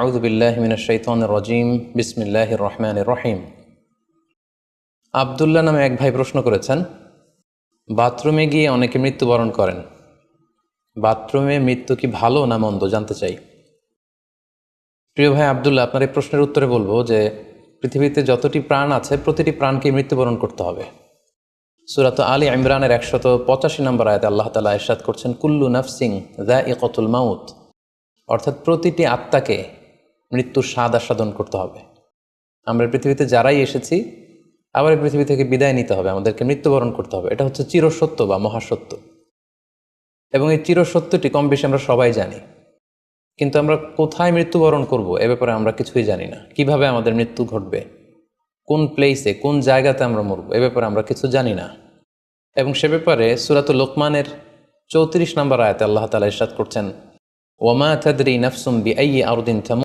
আউযু বিল্লাহি মিনাশ শাইতানির রাজীম বিসমিল্লাহির রহমানির রহিম। আব্দুল্লাহ নামে এক ভাই প্রশ্ন করেছেন, বাথরুমে গিয়ে অনেকে মৃত্যুবরণ করেন। বাথরুমে মৃত্যু কি ভালো না মন্দ জানতে চাই। প্রিয় ভাই আব্দুল্লাহ, আপনার এই প্রশ্নের উত্তরে বলবো যে পৃথিবীতে যতটি প্রাণ আছে প্রতিটি প্রাণকে মৃত্যুবরণ করতে হবে। সূরাত আলী ইমরানের 185 নম্বর আয়াতে আল্লাহ তাআলা ইরশাদ করছেন, কুল্লু নাফসিন যায়িকাতুল মাউত, অর্থাৎ প্রতিটি আত্মাকে মৃত্যুর স্বাদ আস্বাদন করতে হবে। আমরা পৃথিবীতে যারাই এসেছি আবার এই পৃথিবী থেকে বিদায় নিতে হবে, আমাদেরকে মৃত্যুবরণ করতে হবে। এটা হচ্ছে চিরসত্য বা মহাসত্য, এবং এই চিরসত্যটি কম বেশি আমরা সবাই জানি। কিন্তু আমরা কোথায় মৃত্যুবরণ করব এ ব্যাপারে আমরা কিছুই জানি না। কিভাবে আমাদের মৃত্যু ঘটবে, কোন প্লেসে, কোন জায়গাতে আমরা মরব, এ ব্যাপারে আমরা কিছু জানি না। এবং সে ব্যাপারে সূরাতুল লোকমানের 34 নম্বর আয়াতে আল্লাহ তাআলা ইরশাদ করছেন, ওয়ামা তাদরি নাফসুম বিআইয়ি আরদিন তামুত।